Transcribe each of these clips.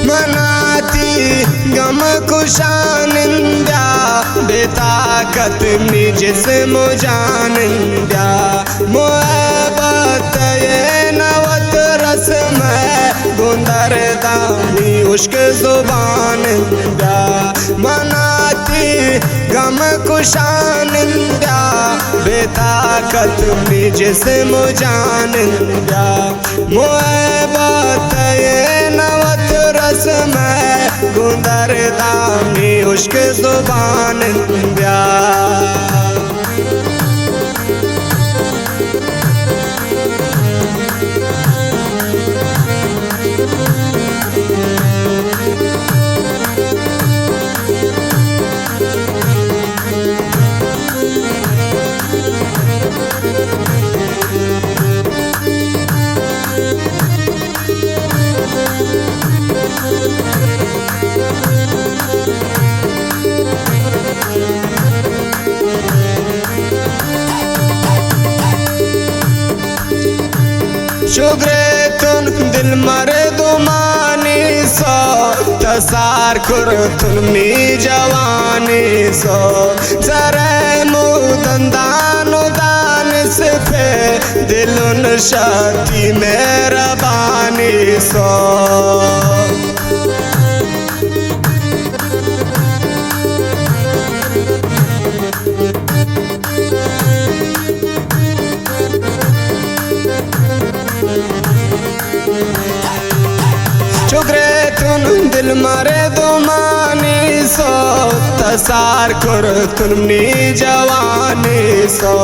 मनाती गम कुशानिंदा बेताकत निजिस मुजानिंदा मोहब्बत ये नवत रस्म गुंदर दानी उश्क जुबानिंदा मनाती गम कुशानिंदा बेताकत निजिस मुजानिंदा मोहब्बत ये नवत रस्म गुंदर दानी उश्क जुबान ब्या शुक्रे तुन दिल मरे दुमानी सो तसार खुर तुलमी जवानी सो जरे मुदंदानो दान से पे दिलुन शाती मेहरबानी सो शुक्रे तुन दिल मरे दुमानी सो तसार खुर तुलमी जवानी सो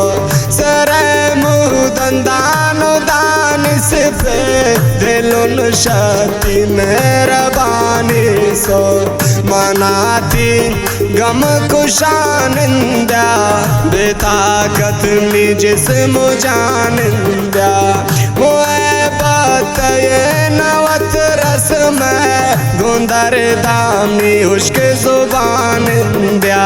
सरे मुदंदानो दान से पे दिलुन शाती मेहरबानी सो मनाती गम कुशानिंदा बेताकत निजिस मुजानिंदा मोहब्बत ये नवत रस्म गुंदर दामी उश्क जुबान ब्या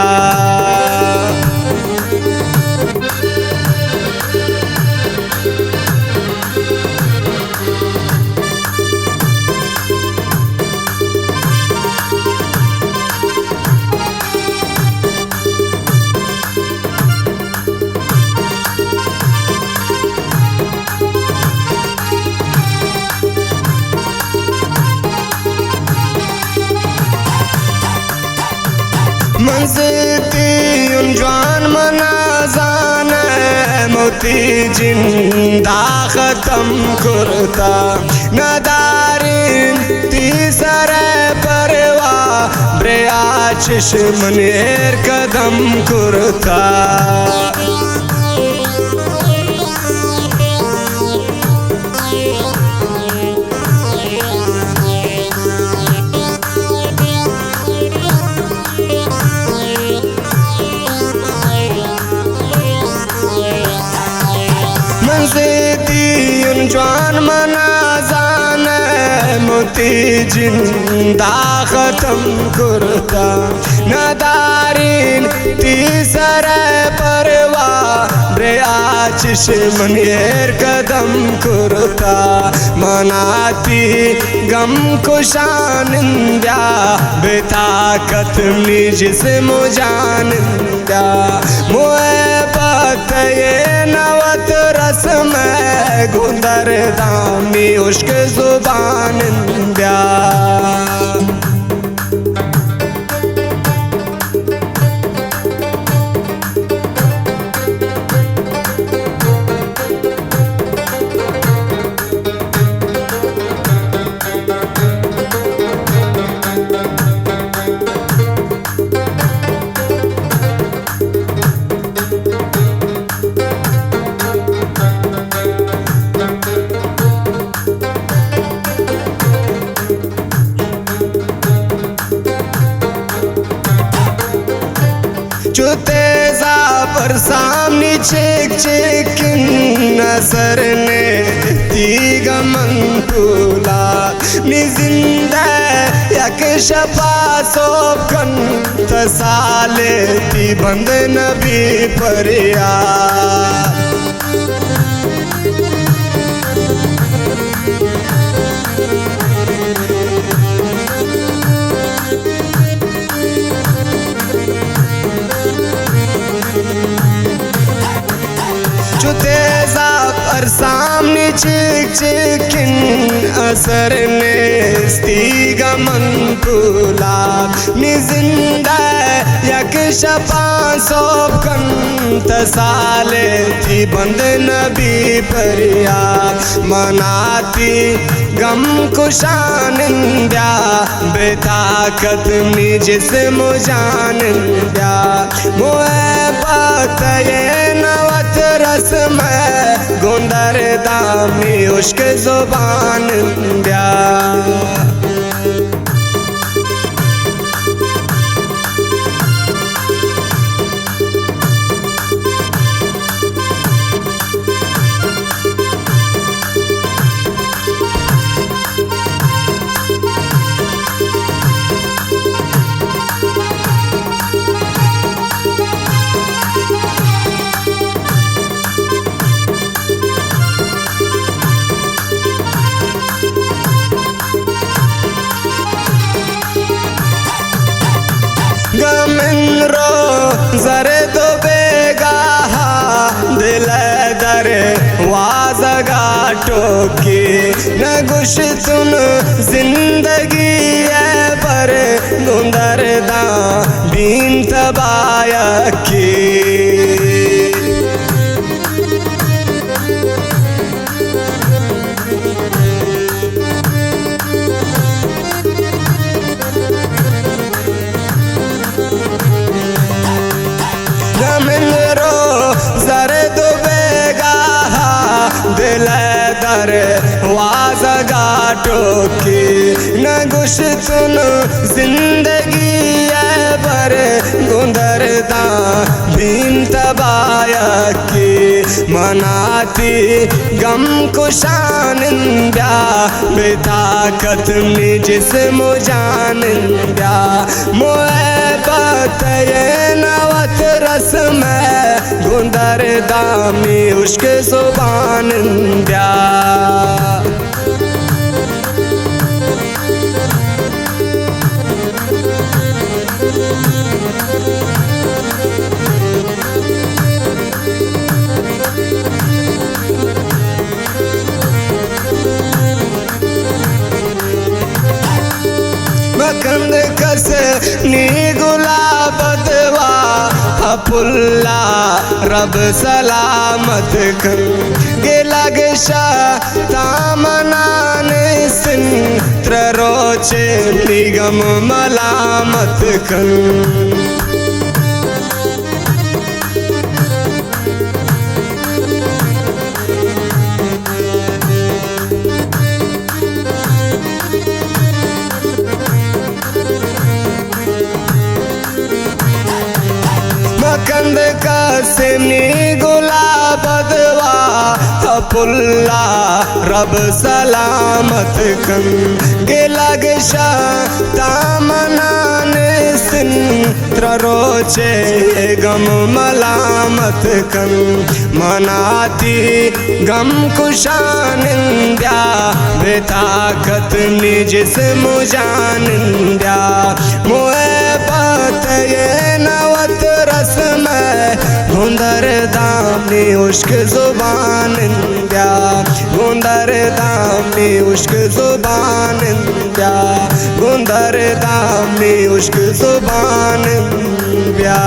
मंज़िती उनजान मनाजान मोती जिंदा ख़त्म करता नदारिन तीसर परवा ब्रिया चश्मनेर कदम करता जवान मनाजान मोती जिंदा ख़त्म करता नदारिन तीसर परवा ब्रिया चश्मनेर कदम करता मनाती गम कुशानिंदा बेताकत निजिस मुजानिंदा मोहब्बत ये नवत रस्म गुंदर दामी उश्क जुबान ब्या तेजा पर सामने चेक चेक नजर ने तीग मंतुला निजिंदा यक शपा सोकन तसाले ती बंद नबी परिया चिक चिकिन असर नेस्ती गमन तुला निजिंदा यक शपा सोब कंत साले थी बंद नबी परिया मनाती गम कुशानिंद्या बेताकत निजिस मुजानिंद्या मोए बात ये नवत रस में गुंदर दामी उश्क जुबान द्या गमिन रो जरे तो बेगाहा दिल दर वाजगा टोके न गुश तुन जिंदगी है पर गुंदर दा बीन तबाया की दिल दर वाजगा टोके न गुश तुन जिंदगी है पर गुंदर दा बीन तबाया की मनाती गम कुशानिंद्या बेताकत निजिस मुजानिंद्या मोए बात ये नवत रस में गुंदर दामी उश्क जुबान द्या मकंद कस नी गुलाब दवा अपुल्ला रब सलामत कर गिला गिशा तामनान सिन त्रोचे निगम मलामत कर कंद का सिमनी गुलाब दवा अपुल्ला रब सलामत कन गिला गिशा तामनान सिन त्रोचे गम मलामत कन मनाती गम कुशानिंद्या बेताकत निजिस मुजानिंद्या मोए बात ये नवत रस में गुंदर दामी उश्क जुबान द्या गुंदर दामी उश्क जुबान द्या गुंदर दामी उश्क जुबान द्या।